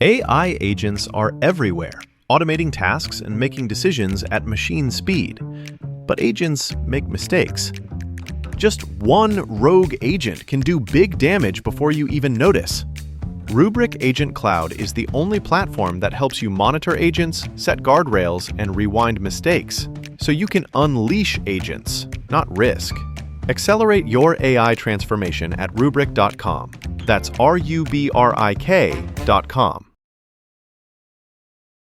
AI agents are everywhere, automating tasks and making decisions at machine speed. But agents make mistakes. Just one rogue agent can do big damage before you even notice. Rubrik Agent Cloud is the only platform that helps you monitor agents, set guardrails, and rewind mistakes, so you can unleash agents, not risk. Accelerate your AI transformation at Rubrik.com. That's RUBRIK.com.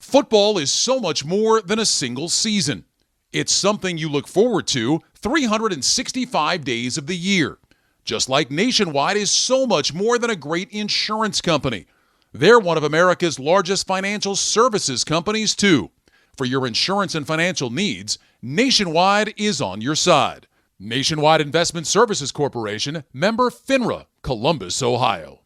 Football is so much more than a single season. It's something you look forward to 365 days of the year. Just like Nationwide is so much more than a great insurance company. They're one of America's largest financial services companies, too. For your insurance and financial needs, Nationwide is on your side. Nationwide Investment Services Corporation, member FINRA, Columbus, Ohio.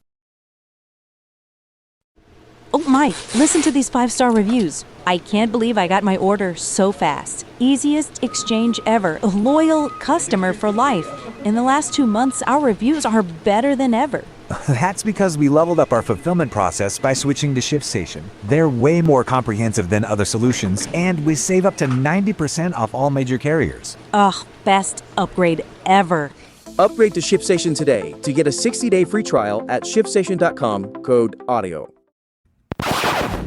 Oh my, listen to these 5-star reviews. I can't believe I got my order so fast. Easiest exchange ever. Loyal customer for life. In the last 2 months, our reviews are better than ever. That's because we leveled up our fulfillment process by switching to ShipStation. They're way more comprehensive than other solutions, and we save up to 90% off all major carriers. Ugh, best upgrade ever. Upgrade to ShipStation today to get a 60-day free trial at ShipStation.com, code AUDIO.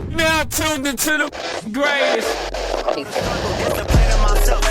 Now tuned into the greatest.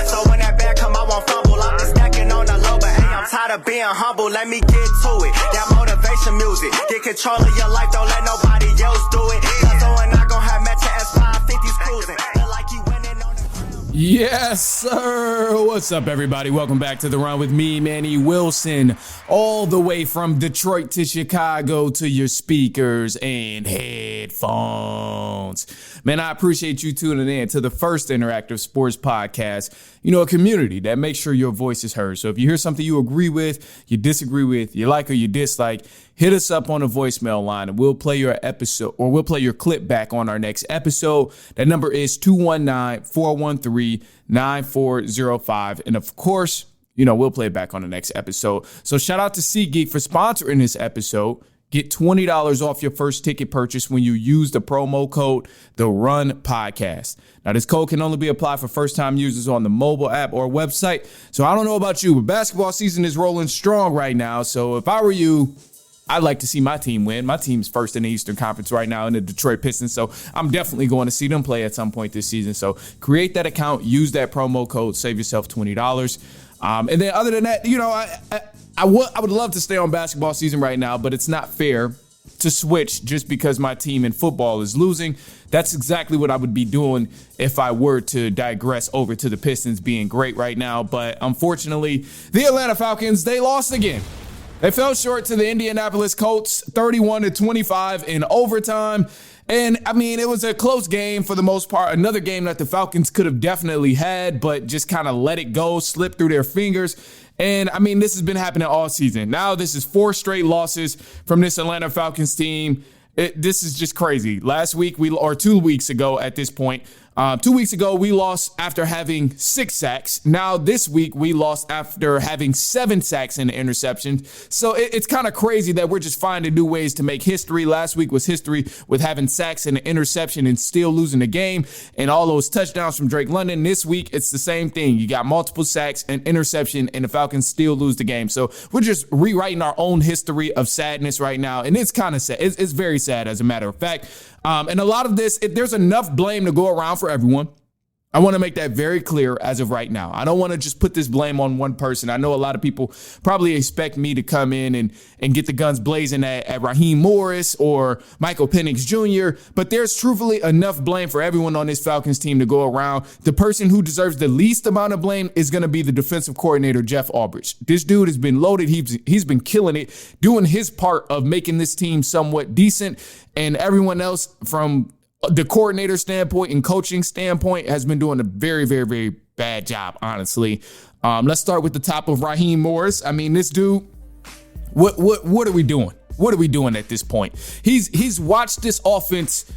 So when that bag come, I won't fumble. I'm just stacking on the low, but hey, I'm tired of being humble. Let me get to it. That motivation music. Get control of your life, don't let nobody else do it. Cause I'm not gonna have Metro S550s cruising. Feel like you winning on the ground. Yes, sir. What's up, everybody? Welcome back to The Run with me, Manny Wilson. All the way from Detroit to Chicago to your speakers and headphones. Man, I appreciate you tuning in to the first interactive sports podcast. You know, a community that makes sure your voice is heard. So if you hear something you agree with, you disagree with, you like or you dislike, hit us up on the voicemail line and we'll play your episode, or we'll play your clip back on our next episode. That number is 219-413-9405. And of course, you know, we'll play it back on the next episode. So shout out to SeatGeek for sponsoring this episode. Get $20 off your first ticket purchase when you use the promo code The Run Podcast. Now, this code can only be applied for first-time users on the mobile app or website. So I don't know about you, but basketball season is rolling strong right now. So if I were you, I'd like to see my team win. My team's first in the Eastern Conference right now in the Detroit Pistons. So I'm definitely going to see them play at some point this season. So create that account, use that promo code, save yourself $20. And then other than that, you know, I would love to stay on basketball season right now, but it's not fair to switch just because my team in football is losing. That's exactly what I would be doing if I were to digress over to the Pistons being great right now. But unfortunately, the Atlanta Falcons, they lost again. They fell short to the Indianapolis Colts, 31-25 in overtime. And, I mean, it was a close game for the most part. Another game that the Falcons could have definitely had, but just kind of let it go, slip through their fingers. And, I mean, this has been happening all season. Now this is 4 straight losses from this Atlanta Falcons team. This is just crazy. Last week, 2 weeks ago at this point, 2 weeks ago, we lost after having 6 sacks. Now this week, we lost after having 7 sacks and interceptions. So it's kind of crazy that we're just finding new ways to make history. Last week was history with having sacks and an interception and still losing the game and all those touchdowns from Drake London. This week, it's the same thing. You got multiple sacks and interception and the Falcons still lose the game. So we're just rewriting our own history of sadness right now. And it's kind of sad. It's very sad, as a matter of fact. And a lot of this, there's enough blame to go around for everyone. I want to make that very clear as of right now. I don't want to just put this blame on one person. I know a lot of people probably expect me to come in and get the guns blazing at Raheem Morris or Michael Penix Jr., but there's truthfully enough blame for everyone on this Falcons team to go around. The person who deserves the least amount of blame is going to be the defensive coordinator, Jeff Albridge. This dude has been loaded. He's been killing it, doing his part of making this team somewhat decent, and everyone else from the coordinator standpoint and coaching standpoint has been doing a very, very, very bad job, honestly. Let's start with the top of Raheem Morris. I mean, this dude, what are we doing? What are we doing at this point? He's watched this offense.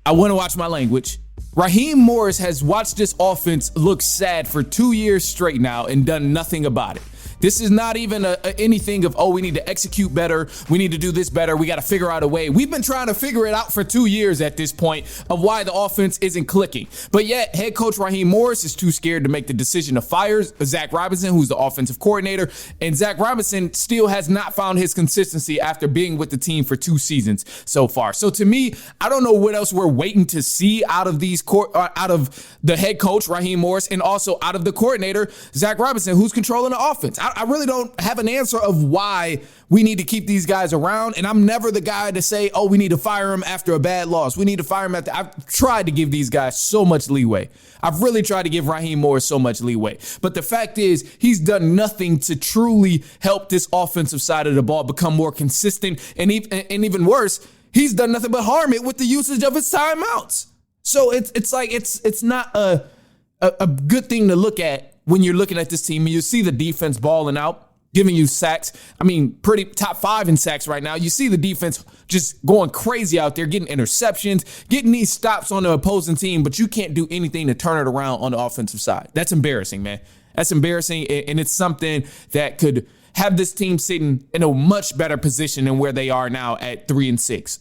I want to watch my language. Raheem Morris has watched this offense look sad for 2 years straight now and done nothing about it. This is not even anything of, we need to execute better. We need to do this better. We got to figure out a way. We've been trying to figure it out for 2 years at this point of why the offense isn't clicking. But yet head coach Raheem Morris is too scared to make the decision to fire Zach Robinson, who's the offensive coordinator. And Zach Robinson still has not found his consistency after being with the team for 2 seasons so far. So to me, I don't know what else we're waiting to see out of the head coach Raheem Morris and also out of the coordinator Zach Robinson, who's controlling the offense. I really don't have an answer of why we need to keep these guys around. And I'm never the guy to say, we need to fire him after a bad loss. We need to fire him after. I've tried to give these guys so much leeway. I've really tried to give Raheem Morris so much leeway. But the fact is, he's done nothing to truly help this offensive side of the ball become more consistent. And even worse, he's done nothing but harm it with the usage of his timeouts. So it's not a good thing to look at when you're looking at this team. You see the defense balling out, giving you sacks. I mean, pretty top 5 in sacks right now. You see the defense just going crazy out there, getting interceptions, getting these stops on the opposing team, but you can't do anything to turn it around on the offensive side. That's embarrassing, man. That's embarrassing, and it's something that could have this team sitting in a much better position than where they are now at 3-6.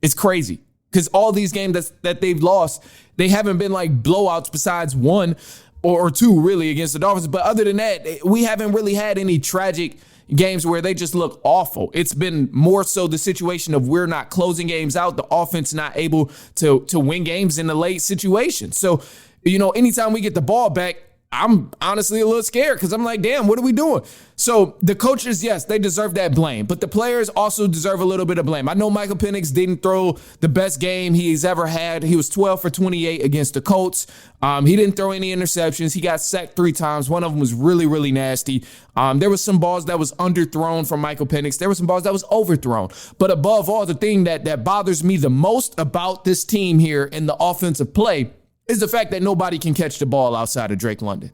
It's crazy because all these games that they've lost, they haven't been like blowouts besides one or 2 really against the Dolphins. But other than that, we haven't really had any tragic games where they just look awful. It's been more so the situation of we're not closing games out, the offense not able to win games in the late situation. So, anytime we get the ball back, I'm honestly a little scared because I'm like, damn, what are we doing? So the coaches, yes, they deserve that blame, but the players also deserve a little bit of blame. I know Michael Penix didn't throw the best game he's ever had. He was 12 for 28 against the Colts. He didn't throw any interceptions. He got sacked 3 times. One of them was really, really nasty. There was some balls that was underthrown from Michael Penix. There were some balls that was overthrown. But above all, the thing that bothers me the most about this team here in the offensive play is the fact that nobody can catch the ball outside of Drake London.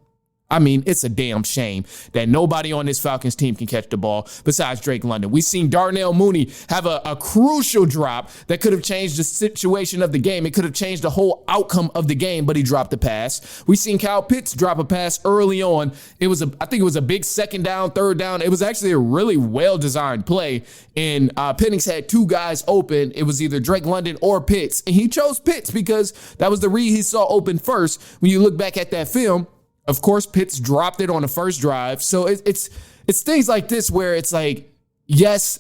I mean, it's a damn shame that nobody on this Falcons team can catch the ball besides Drake London. We've seen Darnell Mooney have a crucial drop that could have changed the situation of the game. It could have changed the whole outcome of the game, but he dropped the pass. We've seen Kyle Pitts drop a pass early on. I think it was a big 2nd down, 3rd down. It was actually a really well-designed play, and Penix had 2 guys open. It was either Drake London or Pitts, and he chose Pitts because that was the read he saw open first. When you look back at that film, of course, Pitts dropped it on the first drive. So it's things like this where it's like, yes,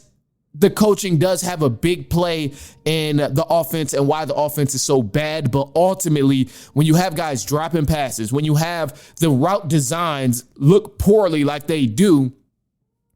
the coaching does have a big play in the offense and why the offense is so bad. But ultimately, when you have guys dropping passes, when you have the route designs look poorly like they do,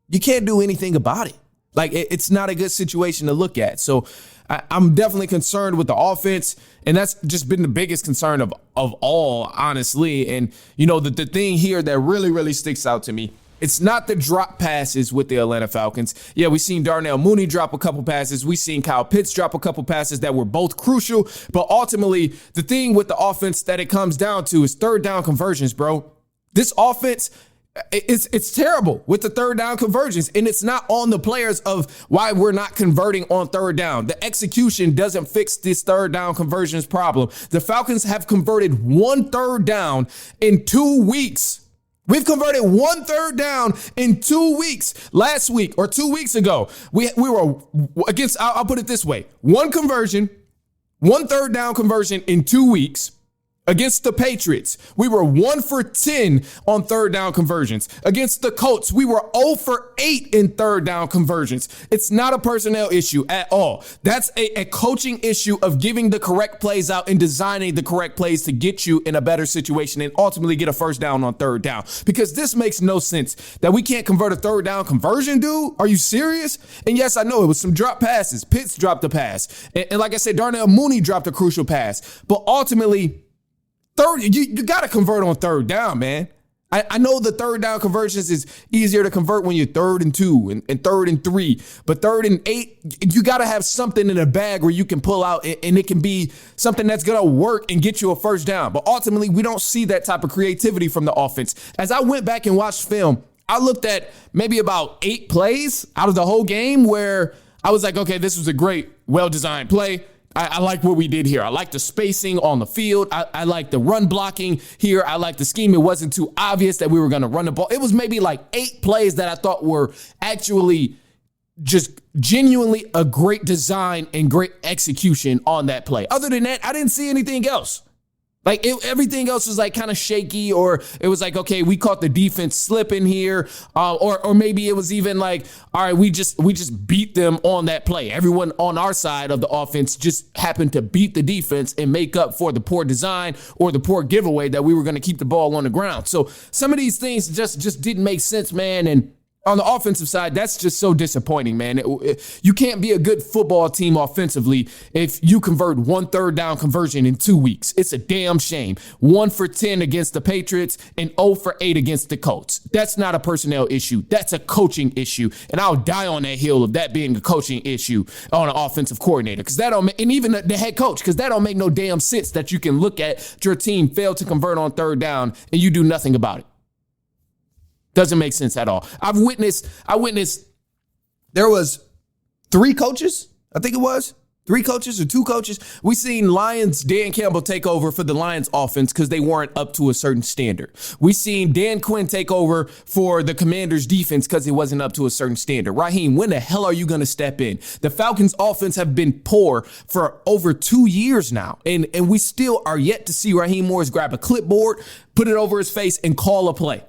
you can't do anything about it. Like, it's not a good situation to look at. So I'm definitely concerned with the offense, and that's just been the biggest concern of all, honestly. And, the thing here that really, really sticks out to me, it's not the drop passes with the Atlanta Falcons. Yeah, we've seen Darnell Mooney drop a couple passes. We've seen Kyle Pitts drop a couple passes that were both crucial. But ultimately, the thing with the offense that it comes down to is 3rd down conversions, bro. This offense, it's terrible with the 3rd down conversions, and it's not on the players of why we're not converting on 3rd down. The execution doesn't fix this 3rd down conversions problem. The Falcons have converted 1 3rd down in 2 weeks. We've converted 1 3rd down in 2 weeks. Last week or 2 weeks ago, we were against, I'll put it this way, 1 conversion, 1 3rd down conversion in 2 weeks. Against the Patriots, we were 1 for 10 on 3rd down conversions. Against the Colts, we were 0 for 8 in 3rd down conversions. It's not a personnel issue at all. That's a coaching issue of giving the correct plays out and designing the correct plays to get you in a better situation and ultimately get a 1st down on 3rd down. Because this makes no sense that we can't convert a 3rd down conversion, dude. Are you serious? And yes, I know it was some drop passes. Pitts dropped a pass. And like I said, Darnell Mooney dropped a crucial pass. But ultimately, you got to convert on 3rd down, man. I know the 3rd down conversions is easier to convert when you're 3rd and 2 and 3rd and 3. But 3rd and 8, you got to have something in a bag where you can pull out and it can be something that's going to work and get you a 1st down. But ultimately, we don't see that type of creativity from the offense. As I went back and watched film, I looked at maybe about 8 plays out of the whole game where I was like, okay, this was a great, well-designed play. I like what we did here. I like the spacing on the field. I like the run blocking here. I like the scheme. It wasn't too obvious that we were going to run the ball. It was maybe like 8 plays that I thought were actually just genuinely a great design and great execution on that play. Other than that, I didn't see anything else. Like everything else was like kind of shaky, or it was like, okay, we caught the defense slipping here, or maybe it was even like, all right, we just beat them on that play. Everyone on our side of the offense just happened to beat the defense and make up for the poor design or the poor giveaway that we were going to keep the ball on the ground. So some of these things just didn't make sense, man. And on the offensive side, that's just so disappointing, man. You can't be a good football team offensively if you convert 1 third down conversion in 2 weeks. It's a damn shame. 1 for 10 against the Patriots and 0 for 8 against the Colts. That's not a personnel issue. That's a coaching issue. And I'll die on that hill of that being a coaching issue on an offensive coordinator. And even the head coach, because that don't make no damn sense that you can look at your team fail to convert on 3rd down and you do nothing about it. Doesn't make sense at all. I witnessed there was 3 coaches, I think it was. 3 coaches or 2 coaches. We seen Lions Dan Campbell take over for the Lions offense because they weren't up to a certain standard. We seen Dan Quinn take over for the Commanders defense because it wasn't up to a certain standard. Raheem, when the hell are you going to step in? The Falcons offense have been poor for over 2 years now. And we still are yet to see Raheem Morris grab a clipboard, put it over his face and call a play.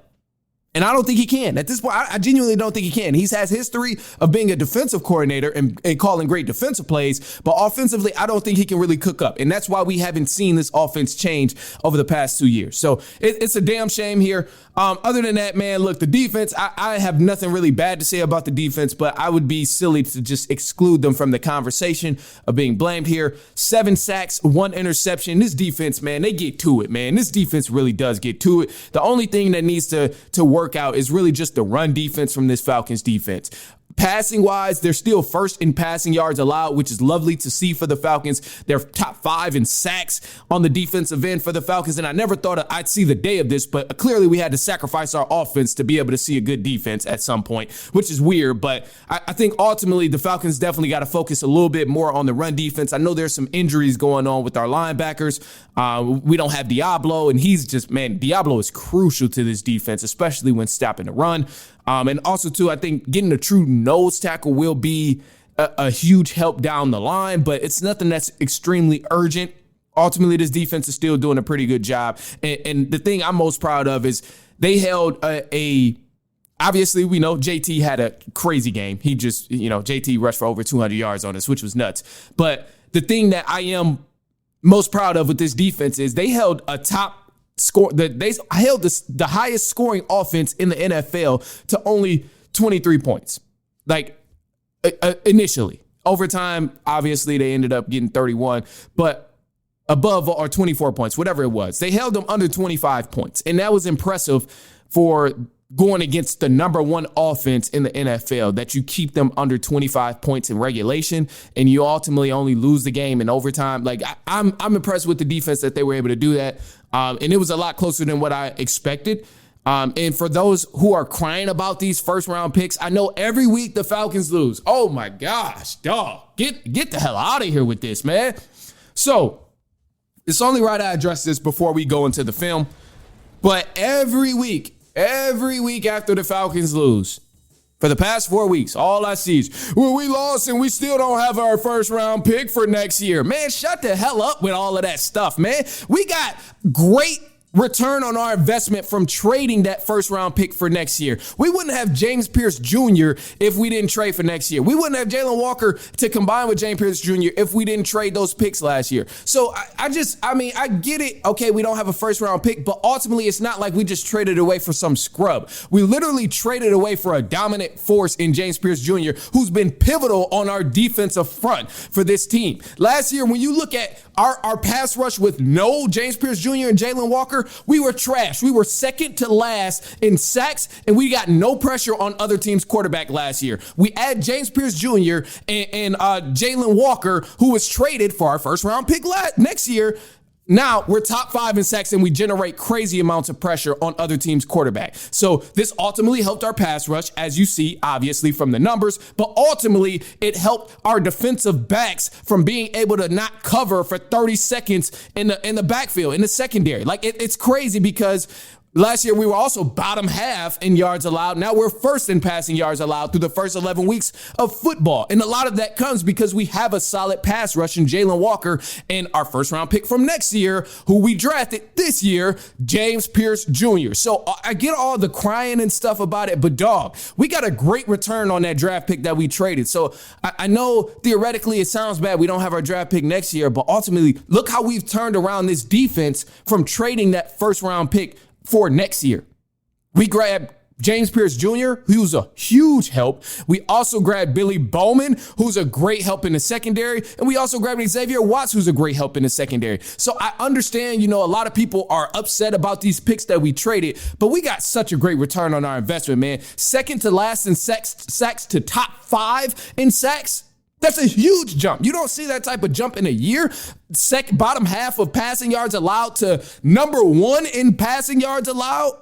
And I don't think he can. At this point, I genuinely don't think he can. He has history of being a defensive coordinator and calling great defensive plays, but offensively, I don't think he can really cook up. And that's why we haven't seen this offense change over the past 2 years. So it's a damn shame here. Other than that, man, look, the defense, I have nothing really bad to say about the defense, but I would be silly to just exclude them from the conversation of being blamed here. 7 sacks, 1 interception. This defense, man, they get to it, man. This defense really does get to it. The only thing that needs to work out is really just the run defense from this Falcons defense. Passing wise, they're still first in passing yards allowed, which is lovely to see for the Falcons. They're top 5 in sacks on the defensive end for the Falcons. And I never thought I'd see the day of this, but clearly we had to sacrifice our offense to be able to see a good defense at some point, which is weird. But I think ultimately the Falcons definitely got to focus a little bit more on the run defense. I know there's some injuries going on with our linebackers. We don't have Diablo, and Diablo is crucial to this defense, especially when stopping the run. And also, too, I think getting a true nose tackle will be a huge help down the line, but it's nothing that's extremely urgent. Ultimately, this defense is still doing a pretty good job. And the thing I'm most proud of is they held obviously, we know JT had a crazy game. He just, JT rushed for over 200 yards on us, which was nuts. But the thing that I am most proud of with this defense is they held a top score. They held the highest scoring offense in the NFL to only 23 points. Like initially, overtime, obviously they ended up getting 31, but above or 24 points, whatever it was, they held them under 25 points, and that was impressive for going against the number 1 offense in the NFL, that you keep them under 25 points in regulation and you ultimately only lose the game in overtime. Like I'm impressed with the defense that they were able to do that. And it was a lot closer than what I expected. And for those who are crying about these 1st round picks, I know every week the Falcons lose. Oh my gosh, dog, get the hell out of here with this, man. So it's only right I address this before we go into the film. But every week after the Falcons lose, for the past 4 weeks, all I see is, well, we lost and we still don't have our 1st round pick for next year. Man, shut the hell up with all of that stuff, man. We got great return on our investment from trading that 1st round pick for next year. We wouldn't have James Pierce Jr. if we didn't trade for next year. We wouldn't have Jalen Walker to combine with James Pierce Jr. if we didn't trade those picks last year. So I get it. Okay, we don't have a 1st round pick, but ultimately it's not like we just traded away for some scrub. We literally traded away for a dominant force in James Pierce Jr., who's been pivotal on our defensive front for this team. Last year, when you look at our pass rush with no James Pierce Jr. and Jalen Walker, we were trash. We were second to last in sacks, and we got no pressure on other teams' quarterback last year. We add James Pierce Jr. and Jalen Walker, who was traded for our 1st round pick next year. Now we're top 5 in sacks and we generate crazy amounts of pressure on other teams' quarterback. So this ultimately helped our pass rush, as you see, obviously, from the numbers, but ultimately it helped our defensive backs from being able to not cover for 30 seconds in the backfield, in the secondary. Like it's crazy because last year, we were also bottom half in yards allowed. Now we're first in passing yards allowed through the first 11 weeks of football. And a lot of that comes because we have a solid pass rush in Jalen Walker and our first round pick from next year, who we drafted this year, James Pierce Jr. So I get all the crying and stuff about it, but dog, we got a great return on that draft pick that we traded. So I know theoretically it sounds bad. We don't have our draft pick next year, but ultimately look how we've turned around this defense from trading that first round pick for next year. We grabbed James Pierce Jr., who's a huge help. We also grabbed Billy Bowman, who's a great help in the secondary. And we also grabbed Xavier Watts, who's a great help in the secondary. So I understand, a lot of people are upset about these picks that we traded, but we got such a great return on our investment, man. Second to last in sacks to top 5 in sacks. That's a huge jump. You don't see that type of jump in a year. Bottom half of passing yards allowed to number 1 in passing yards allowed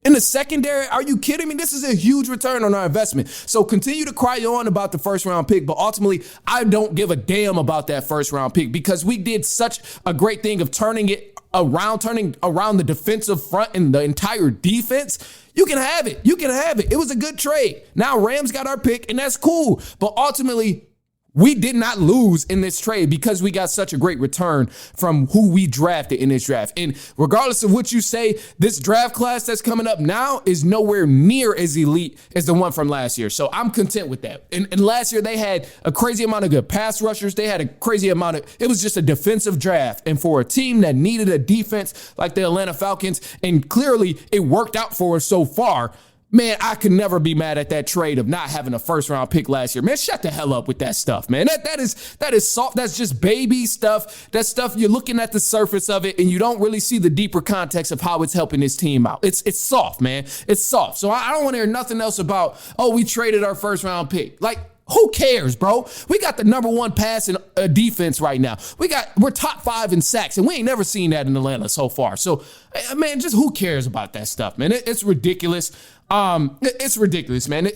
in the secondary. Are you kidding me? This is a huge return on our investment. So continue to cry on about the first round pick, but ultimately I don't give a damn about that first round pick because we did such a great thing of turning around the defensive front and the entire defense. You can have it. You can have it. It was a good trade. Now Rams got our pick and that's cool. But ultimately, we did not lose in this trade because we got such a great return from who we drafted in this draft. And regardless of what you say, this draft class that's coming up now is nowhere near as elite as the one from last year. So I'm content with that. And last year, they had a crazy amount of good pass rushers. They had a crazy amount it was just a defensive draft. And for a team that needed a defense like the Atlanta Falcons, and clearly it worked out for us so far, man, I could never be mad at that trade of not having a first round pick last year. Man, shut the hell up with that stuff, man. That is soft. That's just baby stuff. That stuff you're looking at the surface of it and you don't really see the deeper context of how it's helping this team out. It's soft, man. It's soft. So I don't want to hear nothing else about, we traded our first round pick. Like, who cares, bro? We got the number 1 pass in defense right now. We're top 5 in sacks, and we ain't never seen that in Atlanta so far. So, man, just who cares about that stuff, man? It's ridiculous. It's ridiculous, man.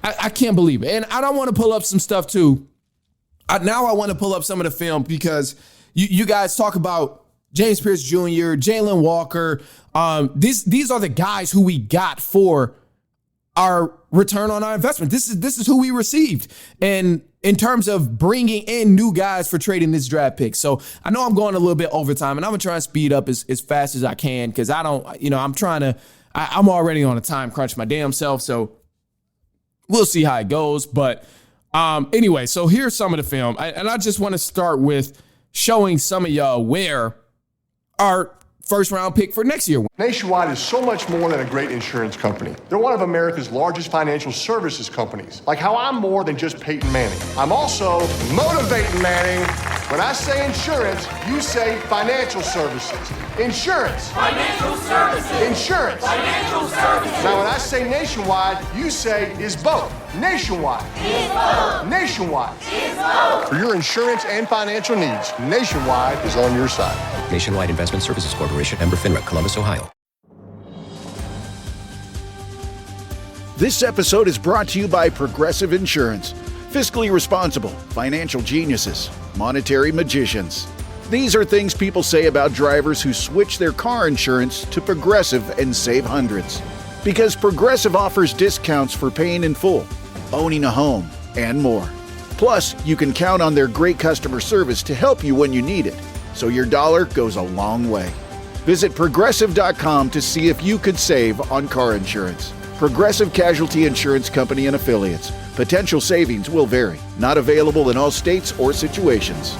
I can't believe it. And I don't want to pull up some stuff too. Now I want to pull up some of the film because you guys talk about James Pierce Jr., Jalen Walker. These are the guys who we got for our return on our investment. This is who we received. And in terms of bringing in new guys for trading this draft pick. So I know I'm going a little bit overtime and I'm going to try and speed up as fast as I can because I'm already on a time crunch my damn self. So we'll see how it goes. But anyway, so here's some of the film. And I just want to start with showing some of y'all where our first round pick for next year. Nationwide is so much more than a great insurance company. They're one of America's largest financial services companies. Like how I'm more than just Peyton Manning. I'm also motivating Manning. When I say insurance, you say financial services. Insurance. Financial services. Insurance. Financial services. Now when I say Nationwide, you say is both. Nationwide. Is both. Nationwide. Is both. For your insurance and financial needs, Nationwide is on your side. Nationwide Investment Services Corporation, member FINRA, Columbus, Ohio. This episode is brought to you by Progressive Insurance. Fiscally responsible, financial geniuses, monetary magicians. These are things people say about drivers who switch their car insurance to Progressive and save hundreds. Because Progressive offers discounts for paying in full, owning a home, and more. Plus, you can count on their great customer service to help you when you need it. So your dollar goes a long way. Visit Progressive.com to see if you could save on car insurance. Progressive Casualty Insurance Company and Affiliates. Potential savings will vary. Not available in all states or situations.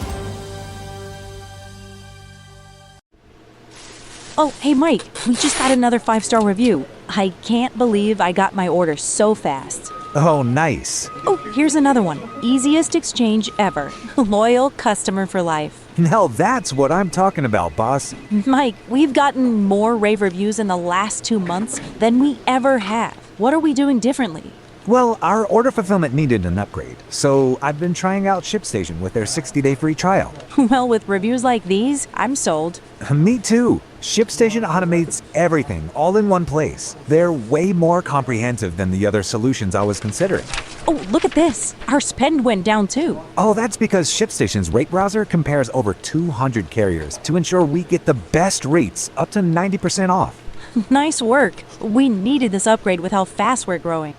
Oh, hey, Mike, we just got another 5-star review. I can't believe I got my order so fast. Oh, nice. Oh, here's another one. Easiest exchange ever. Loyal customer for life. Now that's what I'm talking about, boss. Mike, we've gotten more rave reviews in the last 2 months than we ever have. What are we doing differently? Well, our order fulfillment needed an upgrade, so I've been trying out ShipStation with their 60-day free trial. Well, with reviews like these, I'm sold. Me too. ShipStation automates everything all in one place. They're way more comprehensive than the other solutions I was considering. Oh, look at this. Our spend went down too. Oh, that's because ShipStation's rate browser compares over 200 carriers to ensure we get the best rates, up to 90% off. Nice work. We needed this upgrade with how fast we're growing.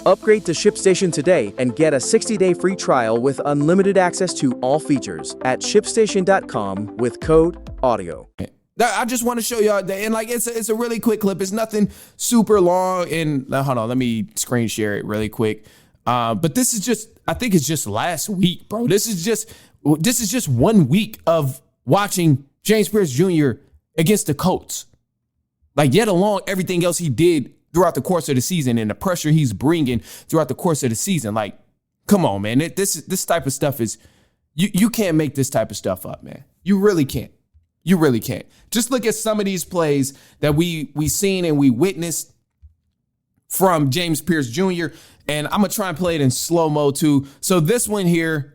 Upgrade to ShipStation today and get a 60-day free trial with unlimited access to all features at ShipStation.com with code AUDIO. I just want to show y'all that, and like it's a really quick clip. It's nothing super long. And hold on, let me screen share it really quick. But this is just, I think it's just last week, bro. This is just 1 week of watching James Pierce Jr. against the Colts. Like, yet along everything else he did throughout the course of the season and the pressure he's bringing throughout the course of the season. Like, come on, man. This type of stuff is, you can't make this type of stuff up, man. You really can't. You really can't. Just look at some of these plays that we seen and we witnessed from James Pierce Jr. And I'm going to try and play it in slow-mo too. So this one here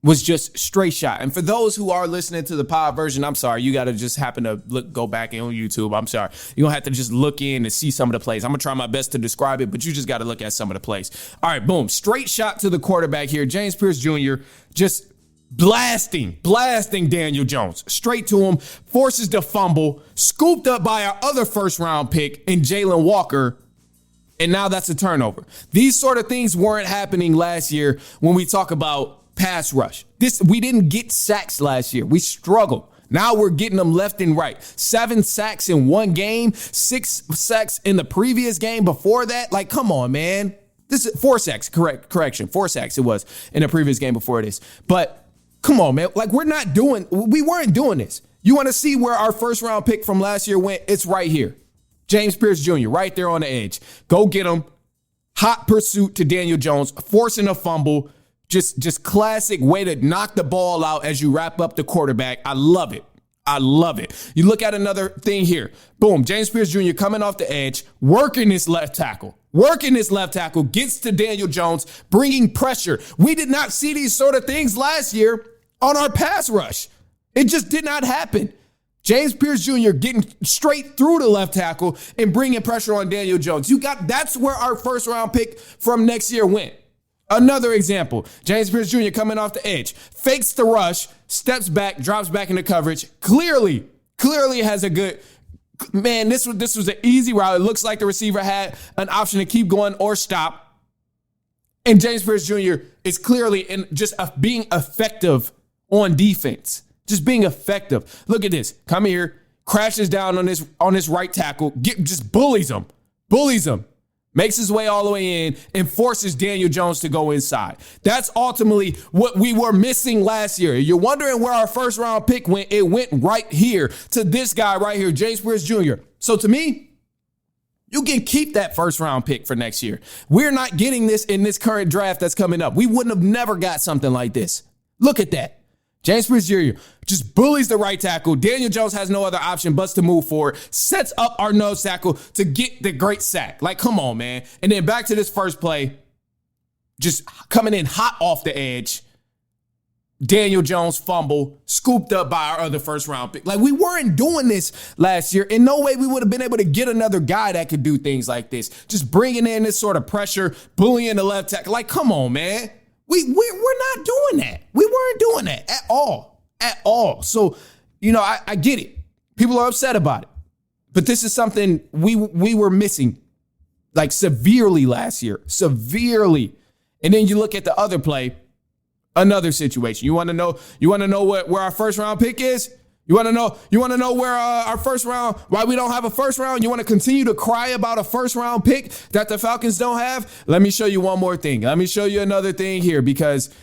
was just straight shot. And for those who are listening to the pod version, I'm sorry. You got to just happen to go back in on YouTube. I'm sorry. You're going to have to just look in and see some of the plays. I'm going to try my best to describe it, but you just got to look at some of the plays. All right, boom. Straight shot to the quarterback here. James Pierce Jr. just blasting Daniel Jones. Straight to him. Forces the fumble. Scooped up by our other first-round pick in Jalen Walker. And now that's a turnover. These sort of things weren't happening last year when we talk about pass rush. We didn't get sacks last year. We struggled. Now we're getting them left and right. 7 sacks in one game, 6 sacks in the previous game before that. Like, come on, man. This is 4 sacks, correction. 4 sacks it was in the previous game before this. But come on, man. Like, we weren't doing this. You want to see where our first round pick from last year went? It's right here. James Pierce Jr. right there on the edge. Go get him. Hot pursuit to Daniel Jones, forcing a fumble. Just classic way to knock the ball out as you wrap up the quarterback. I love it. I love it. You look at another thing here. Boom. James Pierce Jr. coming off the edge, working this left tackle. Gets to Daniel Jones, bringing pressure. We did not see these sort of things last year on our pass rush. It just did not happen. James Pierce Jr. getting straight through the left tackle and bringing pressure on Daniel Jones. That's where our first round pick from next year went. Another example, James Pierce Jr. coming off the edge, fakes the rush, steps back, drops back into coverage. Clearly has a good, man, this was an easy route. It looks like the receiver had an option to keep going or stop. And James Pierce Jr. is clearly being effective on defense. Just being effective. Look at this. Come here, crashes down on this right tackle, just bullies him. Makes his way all the way in and forces Daniel Jones to go inside. That's ultimately what we were missing last year. You're wondering where our first round pick went. It went right here to this guy right here, James Pierce Jr. So to me, you can keep that first round pick for next year. We're not getting this in this current draft that's coming up. We wouldn't have never got something like this. Look at that. James Pierce Jr. just bullies the right tackle. Daniel Jones has no other option but to move forward, sets up our nose tackle to get the great sack. Like, come on, man. And then back to this first play, just coming in hot off the edge. Daniel Jones fumble, scooped up by our other first round pick. Like, we weren't doing this last year. In no way we would have been able to get another guy that could do things like this. Just bringing in this sort of pressure, bullying the left tackle. Like, come on, man. We're not doing that. We weren't doing that at all. So, I get it. People are upset about it. But this is something we were missing, like, severely last year. Severely. And then you look at the other play, another situation. You want to know where our first round pick is? You want to know where our first round, why we don't have a first round? You want to continue to cry about a first round pick that the Falcons don't have? Let me show you one more thing. Let me show you another thing here, because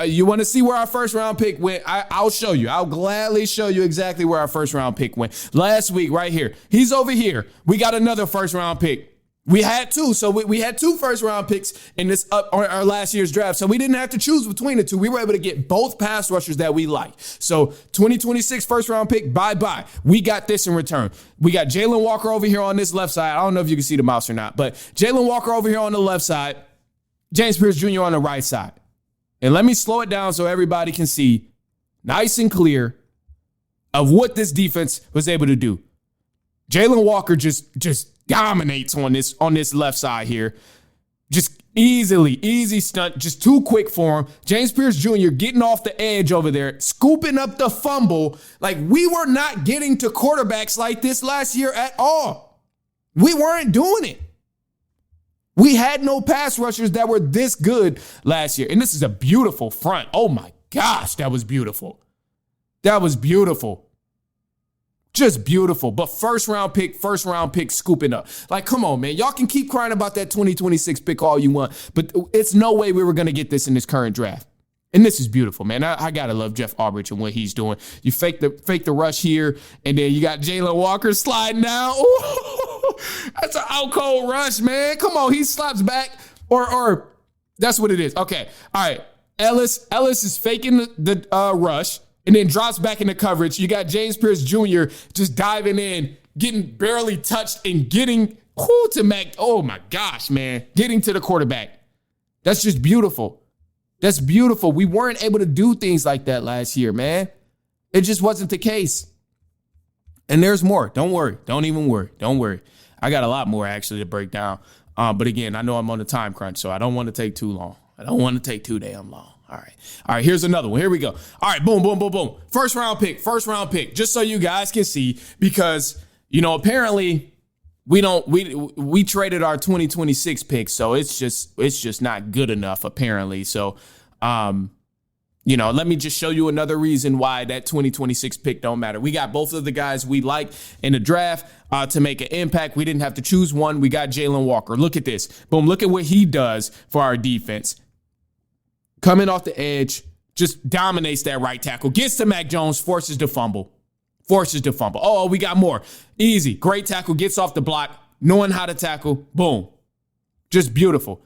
you want to see where our first round pick went. I'll show you. I'll gladly show you exactly where our first round pick went. Last week, right here. He's over here. We got another first round pick. We had two. So we had 2 first-round picks in this our last year's draft. So we didn't have to choose between the two. We were able to get both pass rushers that we like. So 2026 first-round pick, bye-bye. We got this in return. We got Jalen Walker over here on this left side. I don't know if you can see the mouse or not, but Jalen Walker over here on the left side, James Pierce Jr. on the right side. And let me slow it down so everybody can see nice and clear of what this defense was able to do. Jalen Walker just dominates on this left side here. Just easy stunt, just too quick for him. James Pierce Jr. getting off the edge over there, scooping up the fumble. Like, we were not getting to quarterbacks like this last year at all. We weren't doing it. We had no pass rushers that were this good last year. And this is a beautiful front. Oh my gosh, that was beautiful. That was beautiful. Just beautiful. But first round pick scooping up. Like, come on, man. Y'all can keep crying about that 2026 pick all you want, but it's no way we were going to get this in this current draft. And this is beautiful, man. I got to love Jeff Albrecht and what he's doing. You fake the rush here, and then you got Jalen Walker sliding down. Ooh, that's an out cold rush, man. Come on, he slaps back, or that's what it is. Okay, all right. Ellis is faking the rush, and then drops back into coverage. You got James Pierce Jr. just diving in, getting barely touched and getting to Mac. Oh my gosh, man. Getting to the quarterback. That's just beautiful. That's beautiful. We weren't able to do things like that last year, man. It just wasn't the case. And there's more. Don't worry. Don't even worry. Don't worry. I got a lot more actually to break down. But again, I know I'm on a time crunch, so I don't want to take too long. I don't want to take too damn long. All right, here's another one. Here we go. All right, boom. First round pick, just so you guys can see, because, apparently we traded our 2026 pick, so it's just not good enough, apparently. So, let me just show you another reason why that 2026 pick don't matter. We got both of the guys we like in the draft to make an impact. We didn't have to choose one. We got Jalen Walker. Look at this. Boom, look at what he does for our defense. Coming off the edge, just dominates that right tackle. Gets to Mac Jones, forces the fumble. Oh, we got more. Easy. Great tackle. Gets off the block. Knowing how to tackle. Boom. Just beautiful.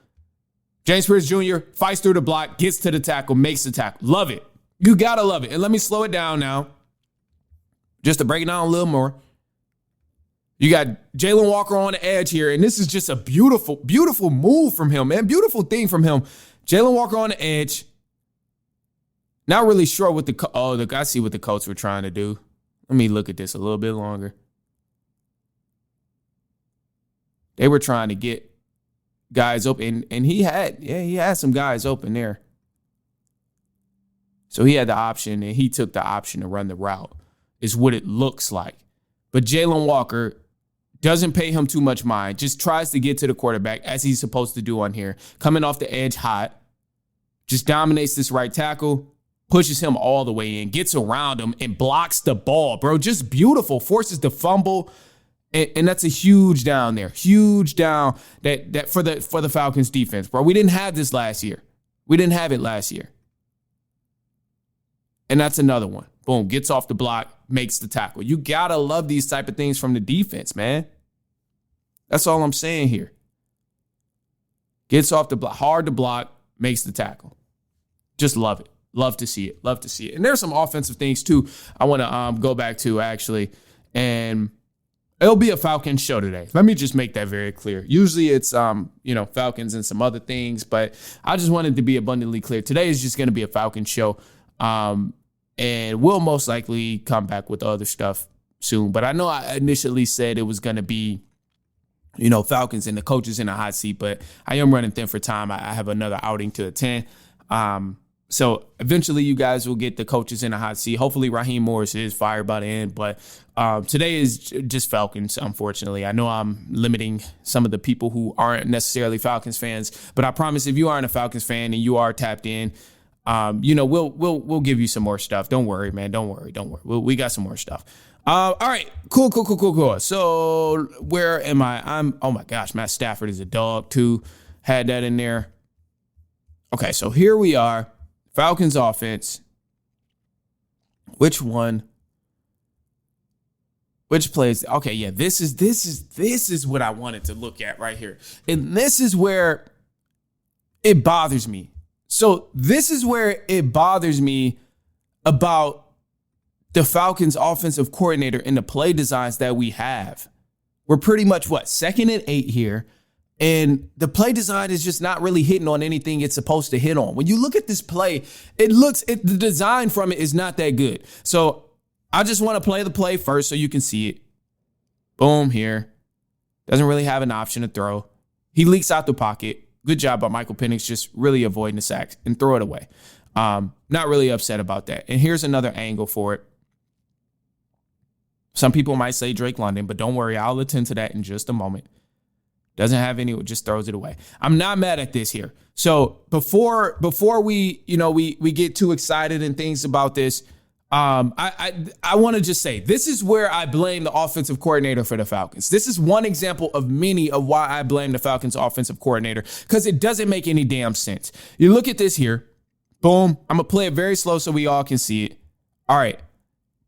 James Pierce Jr. fights through the block, gets to the tackle, makes the tackle. Love it. You got to love it. And let me slow it down now, just to break it down a little more. You got Jalen Walker on the edge here, and this is just a beautiful, beautiful move from him, man. Beautiful thing from him. Jalen Walker on the edge. Not really sure what I see what the Colts were trying to do. Let me look at this a little bit longer. They were trying to get guys open, and he had some guys open there. So he had the option, and he took the option to run the route, is what it looks like. But Jalen Walker doesn't pay him too much mind, just tries to get to the quarterback as he's supposed to do on here. Coming off the edge hot, just dominates this right tackle, pushes him all the way in, gets around him and blocks the ball, bro. Just beautiful, forces the fumble. And that's a huge down there. Huge down that for the Falcons defense, bro. We didn't have this last year. We didn't have it last year. And that's another one. Boom, gets off the block, makes the tackle. You got to love these type of things from the defense, man. That's all I'm saying here. Gets off the block, hard to block, makes the tackle. Just love it. Love to see it. Love to see it. And there's some offensive things, too, I want to go back to, actually. And it'll be a Falcons show today. Let me just make that very clear. Usually it's, Falcons and some other things, but I just wanted to be abundantly clear. Today is just going to be a Falcons show. And we'll most likely come back with other stuff soon. But I know I initially said it was going to be, Falcons and the coaches in the hot seat, but I am running thin for time. I have another outing to attend. So eventually you guys will get the coaches in the hot seat. Hopefully Raheem Morris is fired by the end. But today is just Falcons, unfortunately. I know I'm limiting some of the people who aren't necessarily Falcons fans. But I promise if you aren't a Falcons fan and you are tapped in, we'll give you some more stuff. Don't worry, man. Don't worry. We got some more stuff. All right. Cool. So where am I? Oh my gosh, Matt Stafford is a dog too. Had that in there. Okay, so here we are. Falcons offense. Which one Which plays? Okay, yeah, this is what I wanted to look at right here. And this is where it bothers me. So this is where it bothers me about the Falcons offensive coordinator and the play designs that we have. We're pretty much, 2nd and 8 here. And the play design is just not really hitting on anything it's supposed to hit on. When you look at this play, the design from it is not that good. So I just want to play the play first so you can see it. Boom, here. Doesn't really have an option to throw. He leaks out the pocket. Good job by Michael Penix, just really avoiding the sack and throw it away. Not really upset about that. And here's another angle for it. Some people might say Drake London, but don't worry, I'll attend to that in just a moment. Doesn't have any, just throws it away. I'm not mad at this here. So before we get too excited and things about this, I want to just say this is where I blame the offensive coordinator for the Falcons. This is one example of many of why I blame the Falcons offensive coordinator, because it doesn't make any damn sense. You look at this here. Boom. I'm going to play it very slow so we all can see it. All right.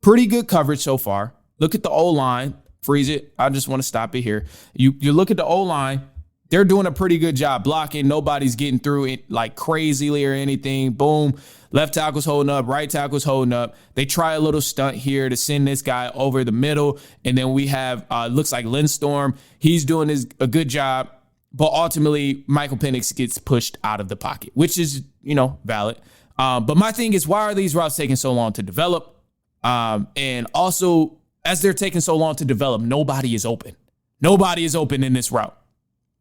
Pretty good coverage so far. Look at the O-line. Freeze it. I just want to stop it here. You look at the O-line. They're doing a pretty good job blocking. Nobody's getting through it like crazily or anything. Boom. Left tackle's holding up. Right tackle's holding up. They try a little stunt here to send this guy over the middle. And then we have, looks like Lindstorm. He's doing a good job. But ultimately, Michael Penix gets pushed out of the pocket, which is, valid. But my thing is, why are these routes taking so long to develop? And also, as they're taking so long to develop, nobody is open. Nobody is open in this route.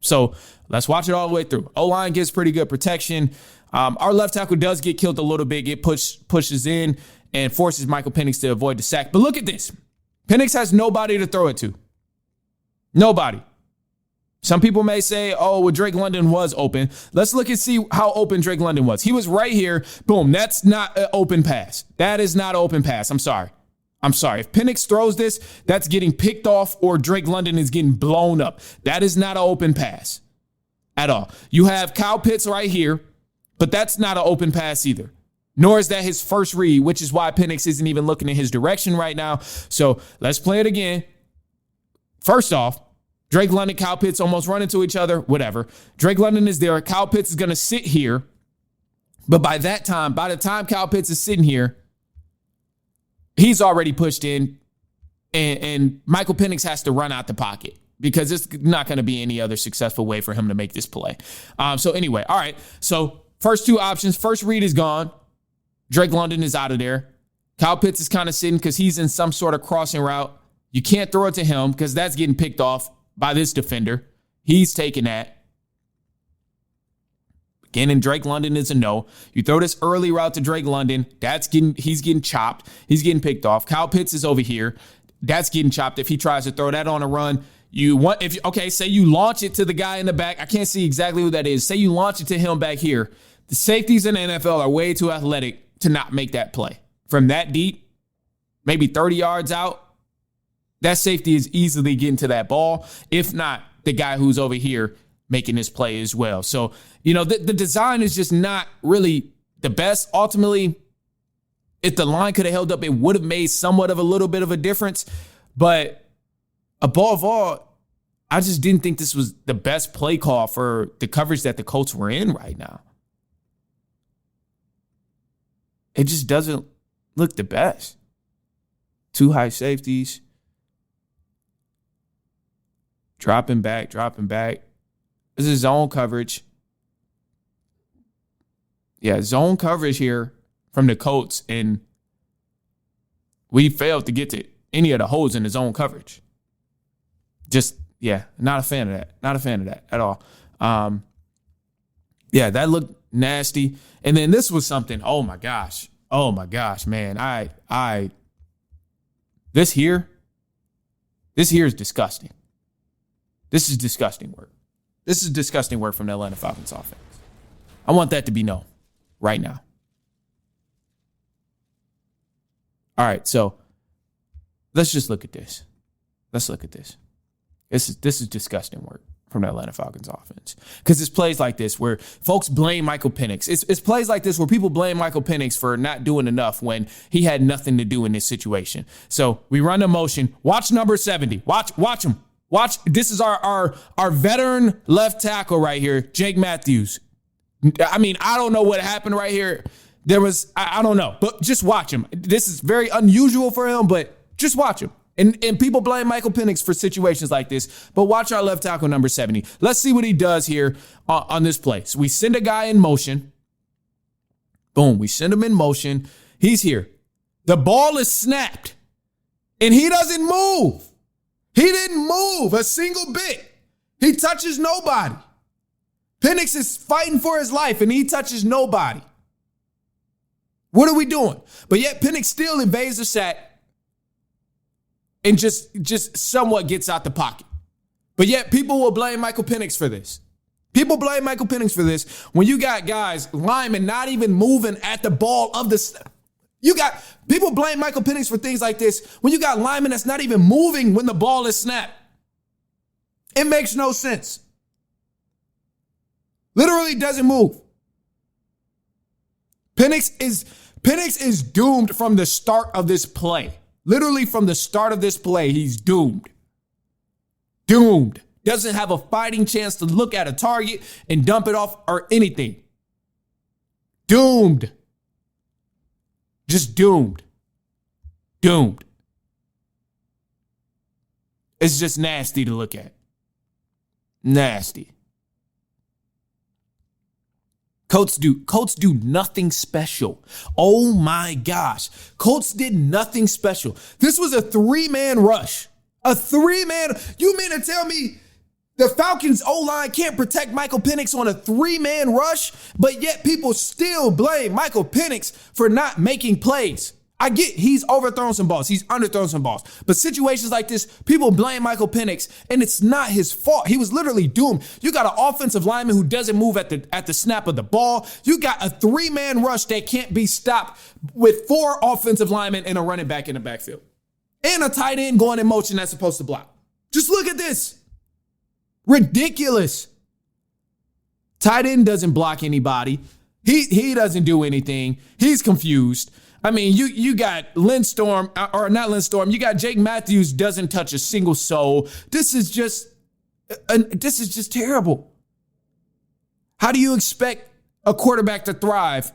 So let's watch it all the way through. O-line gets pretty good protection. Our left tackle does get killed a little bit, pushes in and forces Michael Penix to avoid the sack. But look at this. Penix has nobody to throw it to. Nobody. Some people may say, Drake London was open. Let's look and see how open Drake London was. He was right here. Boom. That's not an open pass. That is not an open pass. I'm sorry. If Penix throws this, that's getting picked off or Drake London is getting blown up. That is not an open pass at all. You have Kyle Pitts right here, but that's not an open pass either. Nor is that his first read, which is why Penix isn't even looking in his direction right now. So let's play it again. First off, Drake London, Kyle Pitts almost run into each other, whatever. Drake London is there. Kyle Pitts is going to sit here. But by the time Kyle Pitts is sitting here, he's already pushed in, and Michael Penix has to run out the pocket because it's not going to be any other successful way for him to make this play. So anyway, all right. So first two options. First read is gone. Drake London is out of there. Kyle Pitts is kind of sitting because he's in some sort of crossing route. You can't throw it to him because that's getting picked off by this defender. He's taking that. Again, and Drake London is a no. You throw this early route to Drake London, he's getting chopped. He's getting picked off. Kyle Pitts is over here. That's getting chopped if he tries to throw that on a run. Say you launch it to the guy in the back. I can't see exactly who that is. Say you launch it to him back here. The safeties in the NFL are way too athletic to not make that play. From that deep, maybe 30 yards out, that safety is easily getting to that ball. If not, the guy who's over here making this play as well. So, the design is just not really the best. Ultimately, if the line could have held up, it would have made somewhat of a little bit of a difference. But above all, I just didn't think this was the best play call for the coverage that the Colts were in right now. It just doesn't look the best. Two high safeties. Dropping back. This is zone coverage. Yeah, zone coverage here from the Colts, and we failed to get to any of the holes in the zone coverage. Not a fan of that. Not a fan of that at all. That looked nasty. And then this was something, oh my gosh, man. This here is disgusting. This is disgusting work. This is disgusting work from the Atlanta Falcons offense. I want that to be known right now. All right, so let's just look at this. This is disgusting work. from the Atlanta Falcons offense. Because it's plays like this where folks blame Michael Penix. It's plays like this where people blame Michael Penix for not doing enough when he had nothing to do in this situation. So we run the motion. Watch number 70. Watch him. Watch. This is our veteran left tackle right here, Jake Matthews. I mean, I don't know what happened right here. I don't know, but just watch him. This is very unusual for him, but just watch him. And people blame Michael Penix for situations like this, but watch our left tackle number 70. Let's see what he does here on this play. So we send a guy in motion. Boom, we send him in motion. He's here. The ball is snapped, and he doesn't move. He didn't move a single bit. He touches nobody. Penix is fighting for his life, and he touches nobody. What are we doing? But yet Penix still evades the sack and just somewhat gets out the pocket. But yet people will blame Michael Penix for this. People blame Michael Penix for this when you got guys, linemen, not even moving at the ball of the snap. People blame Michael Penix for things like this when you got linemen that's not even moving when the ball is snapped. It makes no sense. Literally doesn't move. Penix is doomed from the start of this play. Literally from the start of this play, he's doomed. Doomed. Doesn't have a fighting chance to look at a target and dump it off or anything. Doomed. Just doomed. Doomed. It's just nasty to look at. Nasty. Colts do nothing special. Oh my gosh. Colts did nothing special. This was a 3-man rush. You mean to tell me the Falcons O-line can't protect Michael Penix on a 3-man rush, but yet people still blame Michael Penix for not making plays? I get he's overthrown some balls. He's underthrown some balls. But situations like this, people blame Michael Penix, and it's not his fault. He was literally doomed. You got an offensive lineman who doesn't move at the snap of the ball. You got a 3-man rush that can't be stopped with 4 offensive linemen and a running back in the backfield. And a tight end going in motion that's supposed to block. Just look at this. Ridiculous. Tight end doesn't block anybody. He doesn't do anything. He's confused. I mean, you got Lindstorm, or not Lindstorm, you got Jake Matthews doesn't touch a single soul. This is just terrible. How do you expect a quarterback to thrive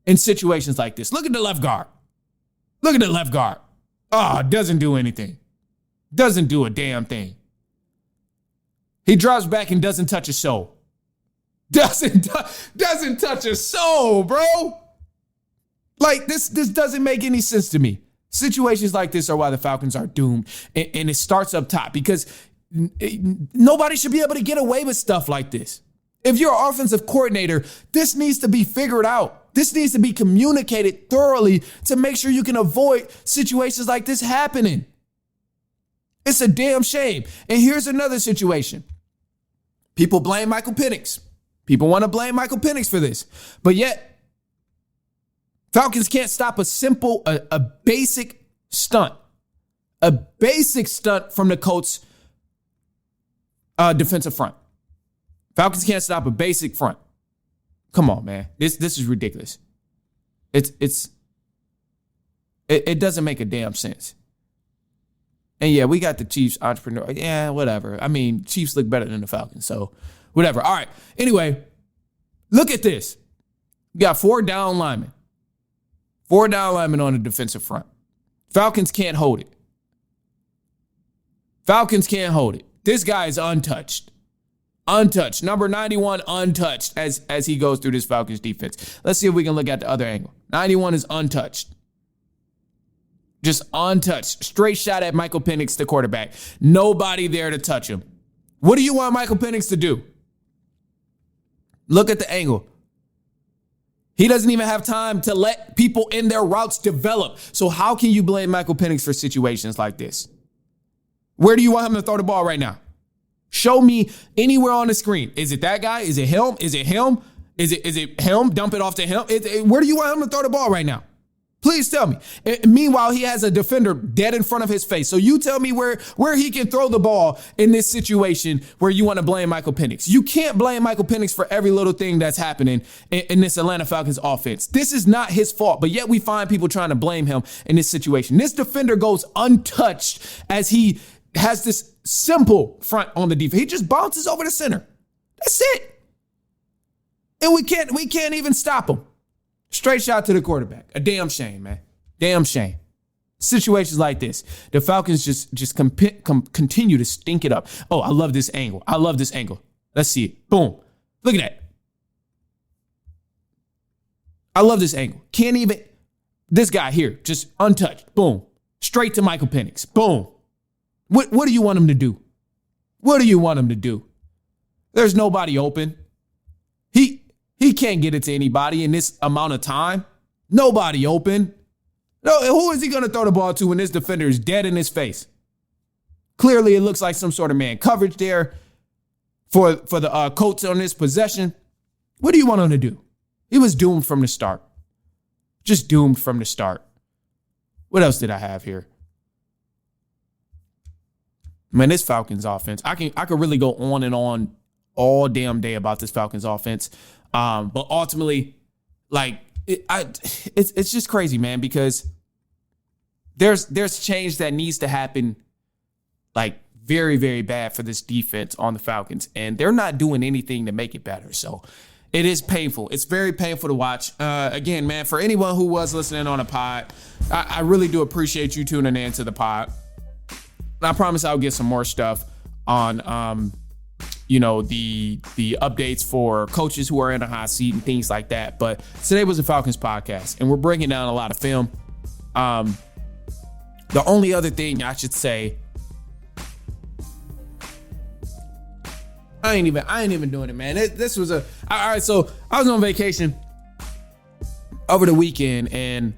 in situations like this? Look at the left guard. Look at the left guard. Oh, doesn't do anything. Doesn't do a damn thing. He drops back and doesn't touch a soul. Doesn't touch a soul, bro. Like, this doesn't make any sense to me. Situations like this are why the Falcons are doomed. And it starts up top because nobody should be able to get away with stuff like this. If you're an offensive coordinator, this needs to be figured out. This needs to be communicated thoroughly to make sure you can avoid situations like this happening. It's a damn shame. And here's another situation. People blame Michael Penix. People want to blame Michael Penix for this. But yet, Falcons can't stop a basic stunt. A basic stunt from the Colts defensive front. Falcons can't stop a basic front. Come on, man. This is ridiculous. It doesn't make a damn sense. And yeah, we got the Chiefs entrepreneur. Yeah, whatever. I mean, Chiefs look better than the Falcons, so whatever. All right. Anyway, look at this. We got 4 down linemen. 4 down linemen on the defensive front. Falcons can't hold it. Falcons can't hold it. This guy is untouched. Untouched. Number 91, untouched as he goes through this Falcons defense. Let's see if we can look at the other angle. 91 is untouched. Just untouched. Straight shot at Michael Penix, the quarterback. Nobody there to touch him. What do you want Michael Penix to do? Look at the angle. He doesn't even have time to let people in their routes develop. So how can you blame Michael Penix for situations like this? Where do you want him to throw the ball right now? Show me anywhere on the screen. Is it that guy? Is it him? Is it him? Is it him? Dump it off to him. Where do you want him to throw the ball right now? Please tell me. And meanwhile, he has a defender dead in front of his face. So you tell me where he can throw the ball in this situation where you want to blame Michael Penix. You can't blame Michael Penix for every little thing that's happening in this Atlanta Falcons offense. This is not his fault, but yet we find people trying to blame him in this situation. This defender goes untouched as he has this simple front on the defense. He just bounces over the center. That's it. And we can't even stop him. Straight shot to the quarterback. A damn shame, man. Damn shame. Situations like this, the Falcons just continue to stink it up. Oh, I love this angle. Let's see it. Boom. Look at that. I love this angle. This guy here, just untouched. Boom. Straight to Michael Penix. Boom. What do you want him to do? What do you want him to do? There's nobody open. He can't get it to anybody in this amount of time. Nobody open. No, who is he going to throw the ball to when this defender is dead in his face? Clearly, it looks like some sort of man coverage there for the Colts on this possession. What do you want him to do? He was doomed from the start. Just doomed from the start. What else did I have here? Man, this Falcons offense, I could really go on and on all damn day about this Falcons offense. But ultimately, like, it's just crazy, man, because there's change that needs to happen, like, very, very bad for this defense on the Falcons, and they're not doing anything to make it better. So it is painful. It's very painful to watch. Again, man, for anyone who was listening on a pod, I really do appreciate you tuning in to the pod. I promise I'll get some more stuff on the updates for coaches who are in a hot seat and things like that. But today was a Falcons podcast, and we're breaking down a lot of film. The only other thing I should say, I ain't even doing it, man. This was all right. So I was on vacation over the weekend, and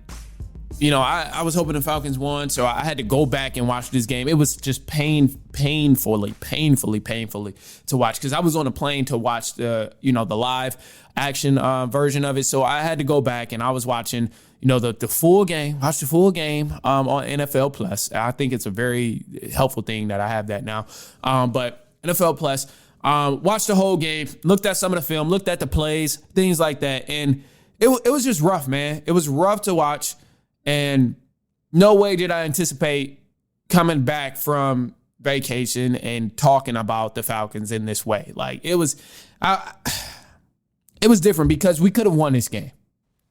I was hoping the Falcons won, so I had to go back and watch this game. It was just painfully to watch, because I was on a plane to watch the live action version of it. So I had to go back, and I was watching, the full game. Watch the full game on NFL Plus. I think it's a very helpful thing that I have that now. But NFL Plus, watched the whole game, looked at some of the film, looked at the plays, things like that, and it was just rough, man. It was rough to watch. And no way did I anticipate coming back from vacation and talking about the Falcons in this way. Like, it was different, because we could have won this game.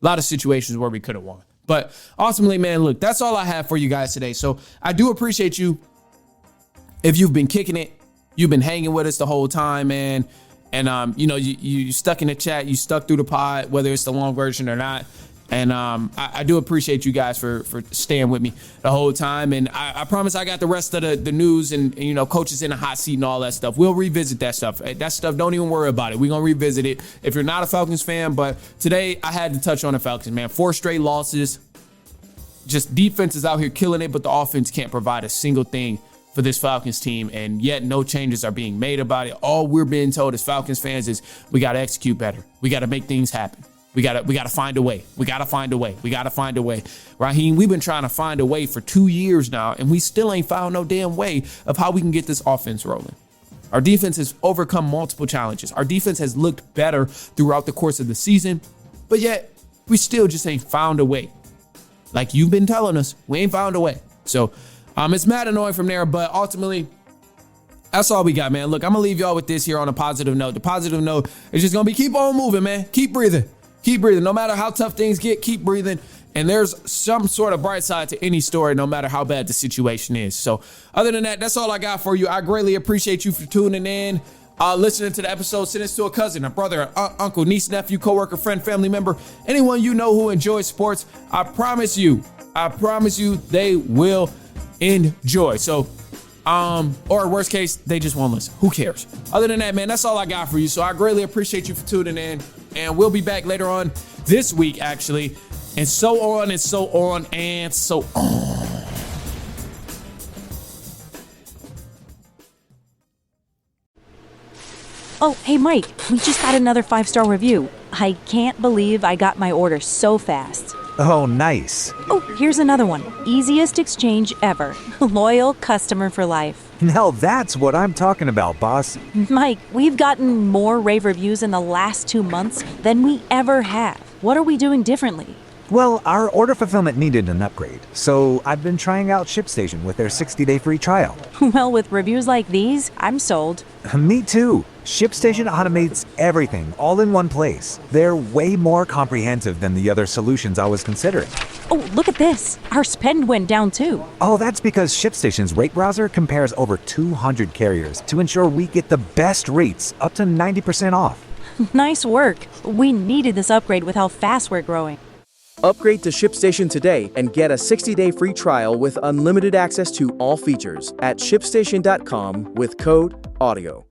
A lot of situations where we could have won. But ultimately, man, look, that's all I have for you guys today. So I do appreciate you. If you've been kicking it, you've been hanging with us the whole time, man. And, you stuck in the chat, you stuck through the pod, whether it's the long version or not. And I do appreciate you guys for staying with me the whole time. And I promise I got the rest of the news and coaches in the hot seat and all that stuff. We'll revisit that stuff. That stuff, don't even worry about it. We're going to revisit it if you're not a Falcons fan. But today I had to touch on the Falcons, man. 4 straight losses. Just defense is out here killing it, but the offense can't provide a single thing for this Falcons team, and yet no changes are being made about it. All we're being told as Falcons fans is we got to execute better. We got to make things happen. We gotta find a way. We gotta find a way. Raheem, we've been trying to find a way for 2 years now, and we still ain't found no damn way of how we can get this offense rolling. Our defense has overcome multiple challenges. Our defense has looked better throughout the course of the season, but yet we still just ain't found a way. Like you've been telling us, we ain't found a way. So it's mad annoying from there, but ultimately, that's all we got, man. Look, I'm gonna leave y'all with this here on a positive note. The positive note is just gonna be keep on moving, man. Keep breathing. Keep breathing. No matter how tough things get, keep breathing. And there's some sort of bright side to any story, no matter how bad the situation is. So other than that, that's all I got for you. I greatly appreciate you for tuning in, listening to the episode. Send this to a cousin, a brother, uncle, niece, nephew, coworker, friend, family member, anyone you know who enjoys sports. I promise you, they will enjoy. So, or worst case, they just won't listen. Who cares? Other than that, man, that's all I got for you. So I greatly appreciate you for tuning in. And we'll be back later on this week, actually. And so on and so on and so on. Oh, hey, Mike, we just got another 5-star review. I can't believe I got my order so fast. Oh, nice. Oh, here's another one. Easiest exchange ever. Loyal customer for life. Now that's what I'm talking about, boss. Mike, we've gotten more rave reviews in the last 2 months than we ever have. What are we doing differently? Well, our order fulfillment needed an upgrade, so I've been trying out ShipStation with their 60-day free trial. Well, with reviews like these, I'm sold. Me too. ShipStation automates everything all in one place. They're way more comprehensive than the other solutions I was considering. Oh, look at this. Our spend went down too. Oh, that's because ShipStation's rate browser compares over 200 carriers to ensure we get the best rates up to 90% off. Nice work. We needed this upgrade with how fast we're growing. Upgrade to ShipStation today and get a 60-day free trial with unlimited access to all features at ShipStation.com with code AUDIO.